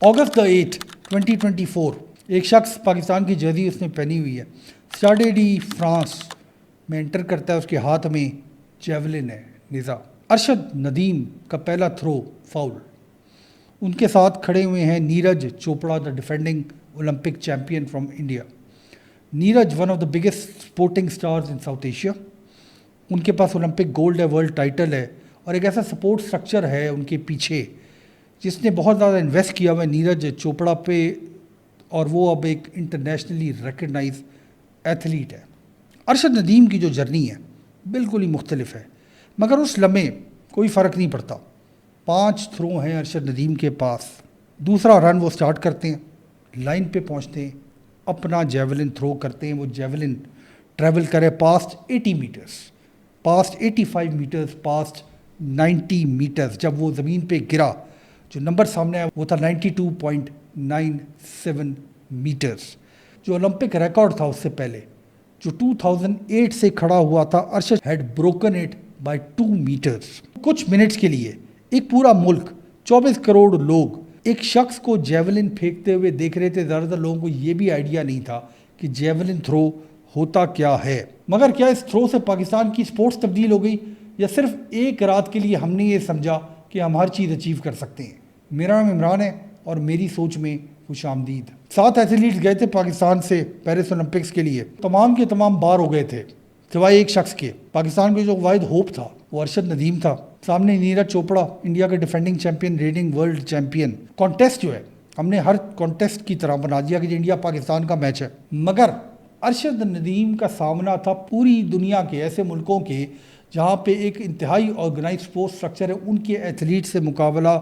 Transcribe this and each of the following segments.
अगस्त the 8 2024 एक शख्स पाकिस्तान की जर्सी उसने पहनी हुई है, स्टाडे डी फ्रांस में एंटर करता है, उसके हाथ में जेवलिन है निज़ा। अरशद नदीम का पहला थ्रो फाउल। उनके साथ खड़े हुए हैं Neeraj Chopra, the defending Olympic champion from India. Neeraj one of the biggest sporting stars in south Asia. उनके पास ओलंपिक गोल्ड है, वर्ल्ड टाइटल है और एक ऐसा सपोर्ट स्ट्रक्चर है उनके पीछे जिसने बहुत ज़्यादा इन्वेस्ट किया हुआ है नीरज चोपड़ा पे, और वो अब एक इंटरनेशनली रिकग्नाइज एथलीट है। अरशद नदीम की जो जर्नी है बिल्कुल ही मुख्तलिफ है, मगर उस लम्हे कोई फ़र्क नहीं पड़ता। 5 थ्रो हैं अरशद नदीम के पास। दूसरा रन वो स्टार्ट करते हैं, लाइन पे पहुंचते हैं, अपना जेवलिन थ्रो करते हैं। वो जेवलिन ट्रैवल करे past 80 metres, past 85 metres, past 90 metres. जब वो ज़मीन पे गिरा, जो नंबर सामने आया वो था 92.97 मीटर्स, जो ओलंपिक रिकॉर्ड था उससे पहले जो 2008 से खड़ा हुआ था। Arshad had broken it by 2 metres. कुछ मिनट्स के लिए एक पूरा मुल्क, 24 करोड़ लोग एक शख्स को जेवलिन फेंकते हुए देख रहे थे। ज़्यादातर लोगों को ये भी आइडिया नहीं था कि जेवलिन थ्रो होता क्या है। मगर क्या इस थ्रो से पाकिस्तान की स्पोर्ट्स तब्दील हो गई, या सिर्फ एक रात के लिए हमने ये समझा कि हम हर चीज़ अचीव कर सकते हैं? मेरा नाम इमरान है और मेरी सोच में खुश आमदीद। 7 एथलीट्स गए थे पाकिस्तान से पेरिस ओलंपिक्स के लिए। तमाम के तमाम बाहर हो गए थे सिवाय एक शख्स के। पाकिस्तान के जो वाहिद होप था वो अरशद नदीम था। सामने नीरज चोपड़ा, इंडिया के defending champion, reigning world champion. Contest जो है हमने हर कॉन्टेस्ट की तरह बना दिया कि इंडिया पाकिस्तान का मैच है, मगर अरशद नदीम का सामना था पूरी दुनिया के ऐसे मुल्कों के जहाँ पे एक इंतहाई ऑर्गेनाइज स्पोर्ट्स स्ट्रक्चर है, उनके एथलीट से मुकाबला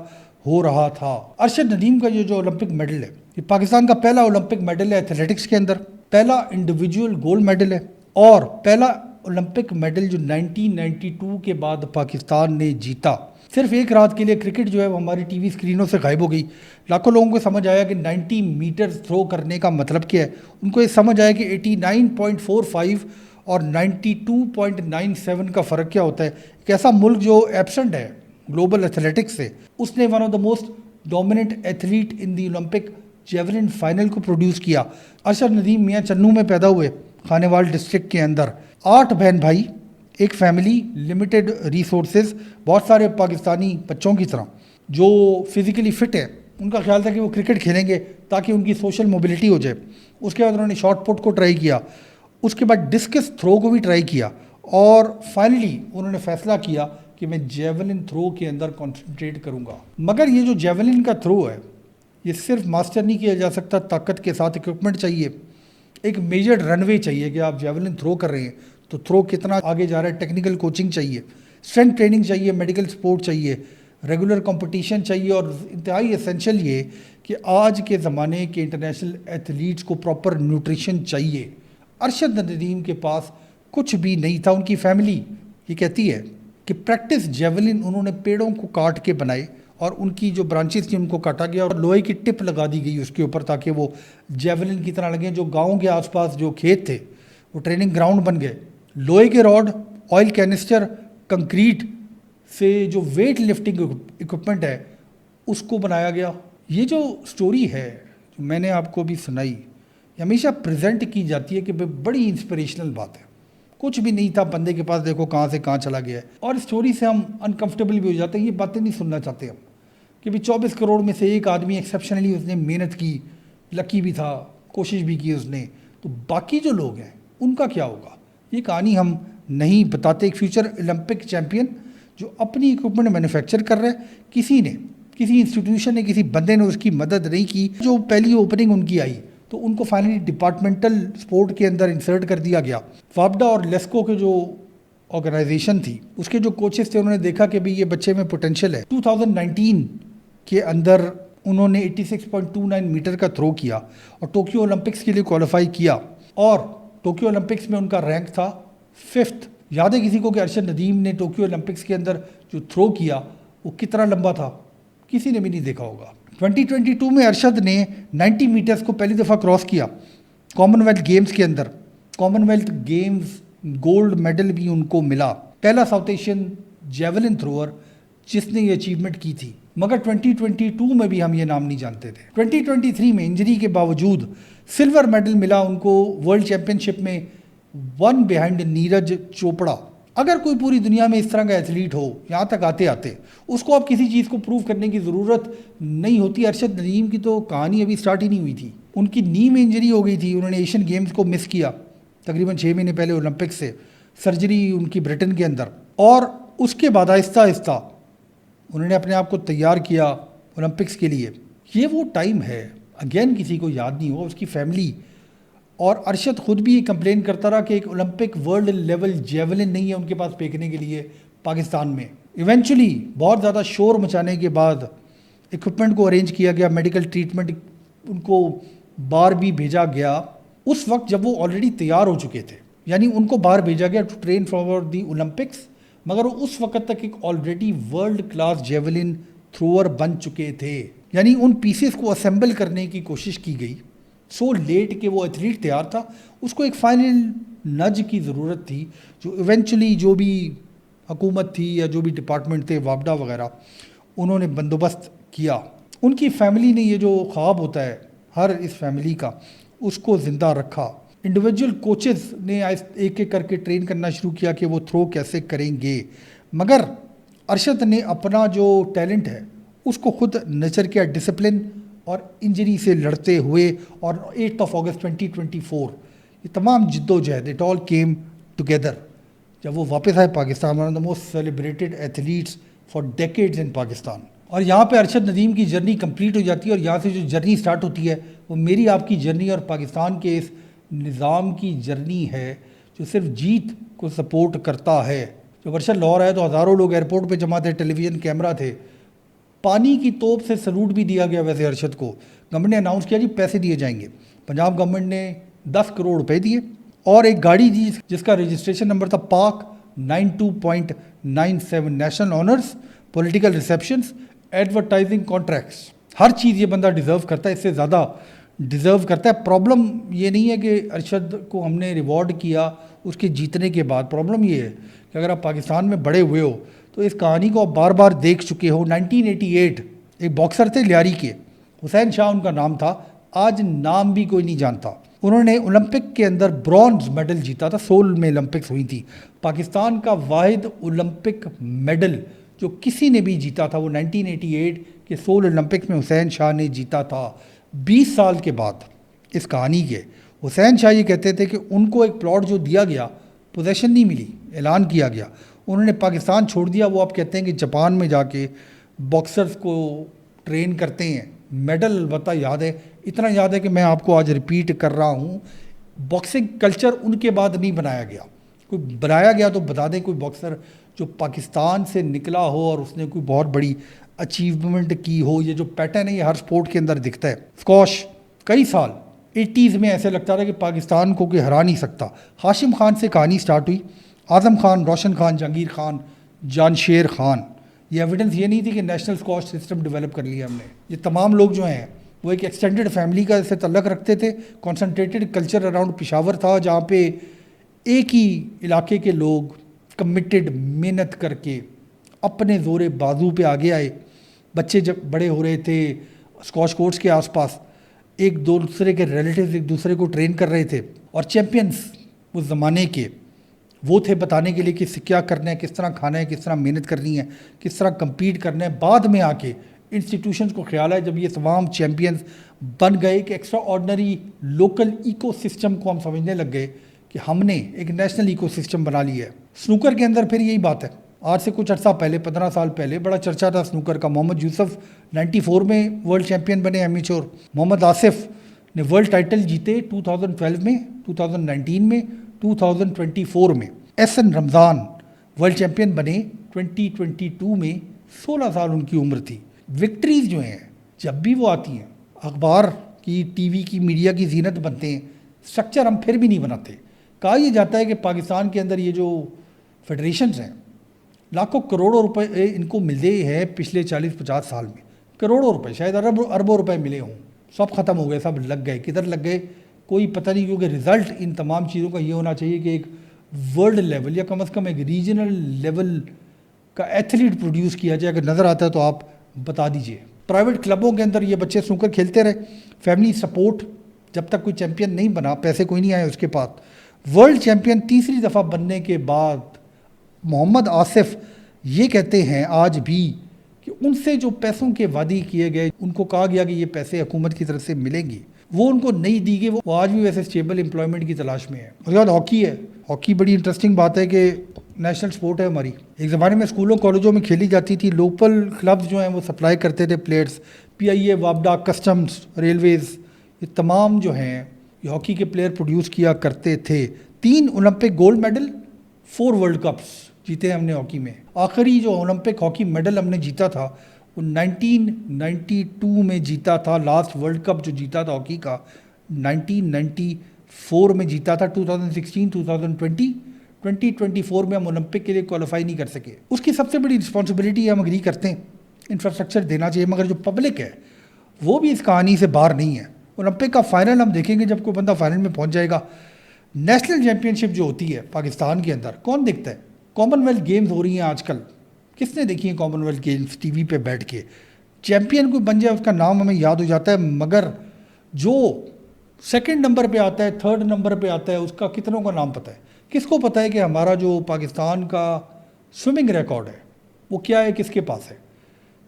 हो रहा था। अरशद नदीम का जो ओलंपिक मेडल है, ये पाकिस्तान का पहला ओलंपिक मेडल है एथलेटिक्स के अंदर, पहला इंडिविजुअल गोल्ड मेडल है और पहला ओलंपिक मेडल जो 1992 के बाद पाकिस्तान ने जीता। सिर्फ एक रात के लिए क्रिकेट जो है वो हमारी टीवी स्क्रीनों से गायब हो गई। लाखों लोगों को समझ आया कि 90 मीटर थ्रो करने का मतलब क्या है। उनको ये समझ आया कि 89.45 और 92.97 का फ़र्क क्या होता है। एक ऐसा मुल्क जो एब्सेंट है ग्लोबल एथलेटिक्स से, उसने one of the most dominant athlete in the Olympic javelin final को प्रोड्यूस किया। अरशद नदीम मियाँ चन्नू में पैदा हुए, खानेवाल डिस्ट्रिक्ट के अंदर। 8 बहन भाई, एक फैमिली, लिमिटेड रिसोर्सेज। बहुत सारे पाकिस्तानी बच्चों की तरह जो फिज़िकली फ़िट है, उनका ख्याल था कि वो क्रिकेट खेलेंगे ताकि उनकी सोशल मोबिलिटी हो जाए। उसके बाद उन्होंने शॉर्ट पुट को ट्राई किया, उसके बाद डिस्कस थ्रो को भी ट्राई किया और फाइनली उन्होंने फ़ैसला किया कि मैं जेवलिन थ्रो के अंदर कंसंट्रेट करूंगा। मगर ये जो जेवलिन का थ्रो है ये सिर्फ मास्टर नहीं किया जा सकता, ताकत के साथ इक्विपमेंट चाहिए, एक मेजर्ड रनवे चाहिए कि आप जेवलिन थ्रो कर रहे हैं तो थ्रो कितना आगे जा रहा है, टेक्निकल कोचिंग चाहिए, स्ट्रेंथ ट्रेनिंग चाहिए, मेडिकल सपोर्ट चाहिए, रेगुलर कंपटीशन चाहिए और इंतहाई एसेंशियल ये कि आज के ज़माने के इंटरनेशनल एथलीट्स को प्रॉपर न्यूट्रिशन चाहिए। अरशद नदीम के पास कुछ भी नहीं था। उनकी फैमिली ये कहती है कि प्रैक्टिस जेवलिन उन्होंने पेड़ों को काट के बनाए और उनकी जो ब्रांचेस थी उनको काटा गया और लोहे की टिप लगा दी गई उसके ऊपर ताकि वो जेवलिन की तरह लगे। जो गाँव के आसपास जो खेत थे वो ट्रेनिंग ग्राउंड बन गए। लोहे के रॉड, ऑयल कैनिस्टर, कंक्रीट से जो वेट लिफ्टिंग इक्विपमेंट है उसको बनाया गया। ये जो स्टोरी है जो मैंने आपको अभी सुनाई, हमेशा प्रेजेंट की जाती है कि बड़ी इंस्पिरेशनल बात है। कुछ भी नहीं था बंदे के पास, देखो कहाँ से कहाँ चला गया है। और स्टोरी से हम अनकंफर्टेबल भी हो जाते हैं। ये बातें नहीं सुनना चाहते हम कि भाई 24 करोड़ में से एक आदमी एक्सेप्शनली उसने मेहनत की, लकी भी था, कोशिश भी की उसने, तो बाकी जो लोग हैं उनका क्या होगा, ये कहानी हम नहीं बताते। एक फ्यूचर ओलंपिक चैम्पियन जो अपनी इक्विपमेंट मैन्युफैक्चर कर रहा है, किसी ने, किसी इंस्टीट्यूशन ने, किसी बंदे ने उसकी मदद नहीं की। जो पहली ओपनिंग उनकी आई तो उनको फाइनली डिपार्टमेंटल स्पोर्ट के अंदर इंसर्ट कर दिया गया। फाबडा और लेस्को के जो ऑर्गेनाइजेशन थी उसके जो कोचेस थे उन्होंने देखा कि भाई ये बच्चे में पोटेंशियल है। 2019 के अंदर उन्होंने 86.29 मीटर का थ्रो किया और टोक्यो ओलंपिक्स के लिए क्वालिफाई किया और टोक्यो ओलंपिक्स में उनका रैंक था 5th। याद है किसी को कि अरशद नदीम ने टोक्यो ओलंपिक्स के अंदर जो थ्रो किया वो कितना लंबा था? किसी ने भी नहीं देखा होगा। 2022 में अरशद ने 90 मीटर्स को पहली दफ़ा क्रॉस किया कॉमनवेल्थ गेम्स के अंदर। कॉमनवेल्थ गेम्स गोल्ड मेडल भी उनको मिला। पहला साउथ एशियन जेवलिन थ्रोअर जिसने ये अचीवमेंट की थी। मगर 2022 में भी हम ये नाम नहीं जानते थे। 2023 में इंजरी के बावजूद सिल्वर मेडल मिला उनको वर्ल्ड चैंपियनशिप में, वन बिहाइंड नीरज चोपड़ा। अगर कोई पूरी दुनिया में इस तरह का एथलीट हो, यहाँ तक आते आते उसको अब किसी चीज़ को प्रूव करने की ज़रूरत नहीं होती। अरशद नदीम की तो कहानी अभी स्टार्ट ही नहीं हुई थी। उनकी नी में इंजरी हो गई थी, उन्होंने एशियन गेम्स को मिस किया तकरीबन 6 महीने पहले ओलंपिक से, सर्जरी उनकी ब्रिटेन के अंदर, और उसके बाद आहिस्ता आहिस्ता उन्होंने अपने आप को तैयार किया ओलंपिक्स के लिए। ये वो टाइम है, अगेन किसी को याद नहीं होगा, उसकी फैमिली। और अरशद खुद भी ये कंप्लेन करता रहा कि एक ओलंपिक वर्ल्ड लेवल जेवलिन नहीं है उनके पास फेंकने के लिए पाकिस्तान में। इवेंचुअली बहुत ज़्यादा शोर मचाने के बाद इक्विपमेंट को अरेंज किया गया, मेडिकल ट्रीटमेंट उनको बाहर भी भेजा गया। उस वक्त जब वो ऑलरेडी तैयार हो चुके थे, यानी उनको बाहर भेजा गया to train for the Olympics, मगर वो उस वक्त तक एक already world class javelin thrower बन चुके थे। यानी उन पीसेस को असेंबल करने की कोशिश की गई सो लेट कि वो एथलीट तैयार था, उसको एक फाइनल नज की ज़रूरत थी, जो इवेंचुअली जो भी हुकूमत थी या जो भी डिपार्टमेंट थे, वापडा वगैरह, उन्होंने बंदोबस्त किया। उनकी फैमिली ने ये जो ख्वाब होता है हर इस फैमिली का, उसको ज़िंदा रखा। इंडिविजुअल कोचेस ने एक एक करके ट्रेन करना शुरू किया कि वो थ्रो कैसे करेंगे, मगर अरशद ने अपना जो टैलेंट है उसको खुद नचर किया, डिसिप्लिन और इंजरी से लड़ते हुए। और 8 अगस्त 2024 ये तमाम जिद्दोजहद, इट ऑल केम टुगेदर। जब वो वापस आए Pakistan, one of the most celebrated athletes for decades in Pakistan, और यहाँ पे अरशद नदीम की जर्नी कंप्लीट हो जाती है। और यहाँ से जो जर्नी स्टार्ट होती है वो मेरी आपकी जर्नी और पाकिस्तान के इस निज़ाम की जर्नी है जो सिर्फ जीत को सपोर्ट करता है। जब अरशद लाहौर आया तो हज़ारों लोग एयरपोर्ट पे जमा थे, टेलीविज़न कैमरा थे, पानी की तोप से सलूट भी दिया गया। वैसे अरशद को गवर्नमेंट ने अनाउंस किया जी पैसे दिए जाएंगे। पंजाब गवर्नमेंट ने 10 करोड़ रुपए दिए और एक गाड़ी दी जिसका रजिस्ट्रेशन नंबर था Pak 92.97, national honours, political receptions, advertising contracts. हर चीज़ ये बंदा डिज़र्व करता है, इससे ज़्यादा डिज़र्व करता है। प्रॉब्लम ये नहीं है कि अरशद को हमने रिवॉर्ड किया उसके जीतने के बाद। प्रॉब्लम ये है कि अगर आप पाकिस्तान में बड़े हुए हो तो इस कहानी को आप बार बार देख चुके हो। 1988 एक बॉक्सर थे लियारी के, हुसैन शाह उनका नाम था, आज नाम भी कोई नहीं जानता। उन्होंने ओलंपिक के अंदर ब्रॉन्ज मेडल जीता था, सोल में ओलंपिक्स हुई थी। पाकिस्तान का वाहिद ओलंपिक मेडल जो किसी ने भी जीता था वो 1988 के सोल ओलंपिक्स में हुसैन शाह ने जीता था। 20 साल के बाद इस कहानी के हुसैन शाह ये कहते थे कि उनको एक प्लॉट जो दिया गया, पोजेशन नहीं मिली, ऐलान किया गया, उन्होंने पाकिस्तान छोड़ दिया। वो आप कहते हैं कि जापान में जाके बॉक्सर्स को ट्रेन करते हैं। मेडल अलबत्ता याद है, इतना याद है कि मैं आपको आज रिपीट कर रहा हूँ। बॉक्सिंग कल्चर उनके बाद नहीं बनाया गया, कोई बनाया गया तो बता दें कोई बॉक्सर जो पाकिस्तान से निकला हो और उसने कोई बहुत बड़ी अचीवमेंट की हो। ये जो पैटर्न है ये हर स्पोर्ट के अंदर दिखता है। स्कॉश कई साल 80s में ऐसे लगता था कि पाकिस्तान को कोई हरा नहीं सकता। हाशिम खान से कहानी स्टार्ट हुई, आज़म खान, रोशन खान, जहांगीर खान, जानशेर खान। ये एविडेंस ये नहीं थी कि नेशनल स्कॉश सिस्टम डेवलप कर लिया हमने। ये तमाम लोग जो हैं वो एक एक्सटेंडेड फैमिली का से तल्लक रखते थे। कॉन्सनट्रेटेड कल्चर अराउंड पेशावर था जहाँ पे एक ही इलाके के लोग कमिटेड मेहनत करके अपने ज़ोरे बाजू पे आगे आए। बच्चे जब बड़े हो रहे थे स्कॉश कोर्ट्स के आसपास एक दूसरे के रिलेटिव्स एक दूसरे को ट्रेन कर रहे थे, और चैम्पियंस उस ज़माने के वो थे बताने के लिए कि क्या करना है, किस तरह खाना है, किस तरह मेहनत करनी है, किस तरह compete करना है। बाद में आके इंस्टीट्यूशंस को ख्याल है जब ये तमाम चैम्पियंस बन गए कि एक्स्ट्रा ऑर्डनरी लोकल इकोसिस्टम को हम समझने लग गए कि हमने एक नेशनल इकोसिस्टम बना लिया है। स्नूकर के अंदर फिर यही बात है। आज से कुछ अर्सा पहले, 15 साल पहले, बड़ा चर्चा था स्नूकर का। मोहम्मद यूसुफ 94 में वर्ल्ड चैंपियन बने एमेच्योर। मोहम्मद आसिफ ने वर्ल्ड टाइटल जीते 2012 में, 2019 में, 2024 में। एहसन रमज़ान वर्ल्ड चैंपियन बने 2022 में, 16 साल उनकी उम्र थी। विक्ट्रीज जो हैं जब भी वो आती हैं अखबार की, टीवी की, मीडिया की जीनत बनते हैं। स्ट्रक्चर हम फिर भी नहीं बनाते। कहा यह जाता है कि पाकिस्तान के अंदर ये जो फेडरेशंस हैं लाखों करोड़ों रुपए इनको मिले हैं पिछले 40-50 साल में। करोड़ों रुपए, शायद अरबों रुपए मिले हों, सब ख़त्म हो गए, सब लग गए। किधर लग गए कोई पता नहीं, क्योंकि रिज़ल्ट इन तमाम चीज़ों का ये होना चाहिए कि एक वर्ल्ड लेवल या कम से कम एक रीजनल लेवल का एथलीट प्रोड्यूस किया जाए। अगर नज़र आता है तो आप बता दीजिए। प्राइवेट क्लबों के अंदर ये बच्चे स्नूकर खेलते रहे, फैमिली सपोर्ट, जब तक कोई चैंपियन नहीं बना, पैसे कोई नहीं आए उसके बाद। वर्ल्ड चैंपियन तीसरी दफ़ा बनने के बाद मोहम्मद आसिफ ये कहते हैं आज भी कि उनसे जो पैसों के वादे किए गए, उनको कहा गया कि ये पैसे हुकूमत की तरफ से मिलेंगी, वो उनको नहीं दी गई। वो आज भी वैसे स्टेबल एम्प्लॉयमेंट की तलाश में है। उसके बाद हॉकी है। हॉकी बड़ी इंटरेस्टिंग बात है कि नेशनल स्पोर्ट है हमारी। एक ज़माने में स्कूलों कॉलेजों में खेली जाती थी, लोकल क्लब्स जो हैं वो सप्लाई करते थे प्लेयर्स। PIA, वापडा, कस्टम्स, रेलवेज़, ये तमाम जो हैं ये हॉकी के प्लेयर प्रोड्यूस किया करते थे। 3 Olympic gold medal, 4 world cups जीते हमने हॉकी में। आखिरी जो ओलंपिक हॉकी मेडल हमने जीता था वो 1992 में जीता था। लास्ट वर्ल्ड कप जो जीता था हॉकी का 1994 में जीता था। 2016, 2020, 2024 में हम ओलंपिक के लिए क्वालिफाई नहीं कर सके। उसकी सबसे बड़ी रिस्पॉन्सिबिलिटी हम अग्री करते हैं, इंफ्रास्ट्रक्चर देना चाहिए, मगर जो पब्लिक है वो भी इस कहानी से बाहर नहीं है। ओलंपिक का फाइनल हम देखेंगे जब कोई बंदा फाइनल में पहुंच जाएगा। नेशनल चैंपियनशिप जो होती है पाकिस्तान के अंदर, कौन देखता है? कॉमनवेल्थ गेम्स हो रही हैं आजकल, किसने देखी है कॉमनवेल्थ गेम्स टीवी पे बैठ के? चैंपियन कोई बन जाए उसका नाम हमें याद हो जाता है, मगर जो सेकंड नंबर पे आता है, थर्ड नंबर पे आता है, उसका कितनों का नाम पता है? किसको पता है कि हमारा जो पाकिस्तान का स्विमिंग रिकॉर्ड है वो क्या है, किसके पास है?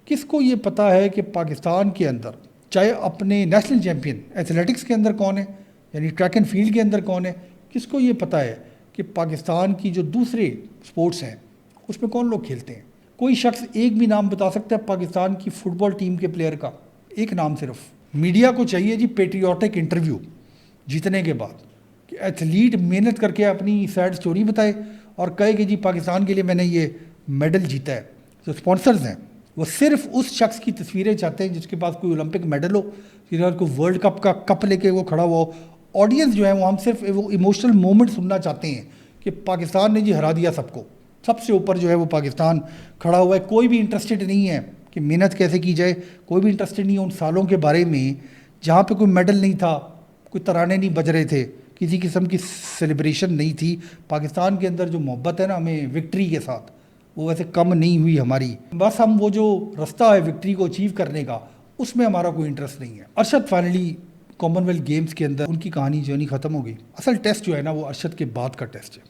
किसको ये पता है कि पाकिस्तान के अंदर चाहे अपने नेशनल चैंपियन एथलेटिक्स के अंदर कौन है, यानी ट्रैक एंड फील्ड के अंदर कौन है? किसको ये पता है कि पाकिस्तान की जो दूसरे स्पोर्ट्स हैं उसमें कौन लोग खेलते हैं? कोई शख्स एक भी नाम बता सकता है पाकिस्तान की फुटबॉल टीम के प्लेयर का? एक नाम सिर्फ। मीडिया को चाहिए जी पेट्रियाटिक इंटरव्यू जीतने के बाद, कि एथलीट मेहनत करके अपनी सैड स्टोरी बताए और कहे कि जी पाकिस्तान के लिए मैंने ये मेडल जीता है। जो स्पॉन्सर्स हैं वो सिर्फ उस शख्स की तस्वीरें चाहते हैं जिसके पास कोई ओलंपिक मेडल हो, कोई वर्ल्ड कप का कप लेके वो खड़ा हुआ हो। ऑडियंस जो है वो हम सिर्फ वो इमोशनल मोमेंट सुनना चाहते हैं कि पाकिस्तान ने जी हरा दिया सबको, सबसे ऊपर जो है वो पाकिस्तान खड़ा हुआ है। कोई भी इंटरेस्टेड नहीं है कि मेहनत कैसे की जाए, कोई भी इंटरेस्टेड नहीं है उन सालों के बारे में जहाँ पे कोई मेडल नहीं था, कोई तराने नहीं बज रहे थे, किसी किस्म की सेलिब्रेशन नहीं थी। पाकिस्तान के अंदर जो मोहब्बत है ना हमें विक्ट्री के साथ, वो वैसे कम नहीं हुई हमारी। बस हम वो जो रास्ता है विक्ट्री को अचीव करने का, उसमें हमारा कोई इंटरेस्ट नहीं है। अरशद फाइनली कॉमनवेल्थ गेम्स के अंदर उनकी कहानी जो नहीं ख़त्म हो गई। असल टेस्ट जो है ना वो अरशद के बाद का टेस्ट है।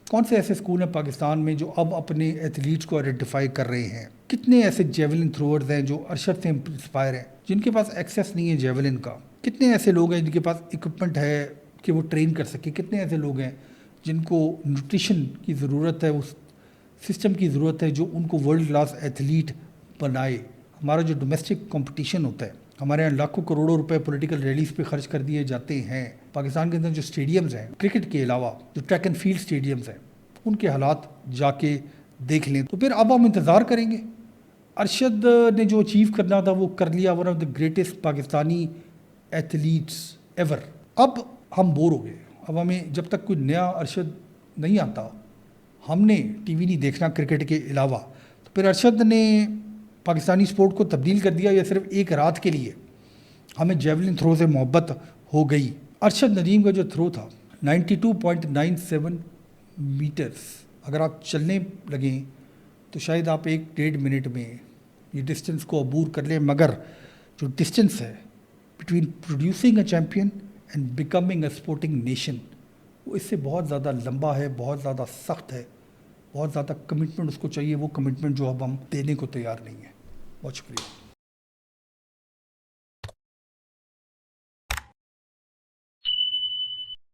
कौन से ऐसे स्कूल हैं पाकिस्तान में जो अब अपने एथलीट्स को आइडेंटिफाई कर रहे हैं? कितने ऐसे जेवलिन थ्रोअर्स हैं जो अरशद से इंस्पायर हैं, जिनके पास एक्सेस नहीं है जेवलिन का? कितने ऐसे लोग हैं जिनके पास इक्विपमेंट है कि वो ट्रेन कर सके? कितने ऐसे लोग हैं जिनको न्यूट्रिशन की ज़रूरत है, उस सिस्टम की ज़रूरत है जो उनको वर्ल्ड क्लास एथलीट बनाए? हमारा जो डोमेस्टिक कंपटीशन होता है, हमारे यहाँ लाखों करोड़ों रुपए पॉलिटिकल रैलीज पे खर्च कर दिए जाते हैं। पाकिस्तान के अंदर जो स्टेडियम्स हैं क्रिकेट के अलावा, जो ट्रैक एंड फील्ड स्टेडियम्स हैं, उनके हालात जाके देख लें तो फिर अब हम इंतज़ार करेंगे। अरशद ने जो अचीव करना था वो कर लिया, one of the greatest Pakistani athletes ever. अब हम बोर हो गए। अब हमें जब तक कोई नया अरशद नहीं आता, हमने टीवी नहीं देखना क्रिकेट के अलावा। तो फिर अरशद ने पाकिस्तानी स्पोर्ट को तब्दील कर दिया या सिर्फ एक रात के लिए हमें जेवलिन थ्रो से मोहब्बत हो गई। अरशद नदीम का जो थ्रो था 92.97 मीटर्स, अगर आप चलने लगें तो शायद आप 1-1.5 मिनट में ये डिस्टेंस को अबूर कर लें, मगर जो डिस्टेंस है between producing a champion and becoming a sporting nation, वो इससे बहुत ज़्यादा लंबा है, बहुत ज़्यादा सख्त है, बहुत ज़्यादा कमिटमेंट उसको चाहिए। वो कमिटमेंट जो अब हम देने को तैयार नहीं है। बहुत शुक्रिया।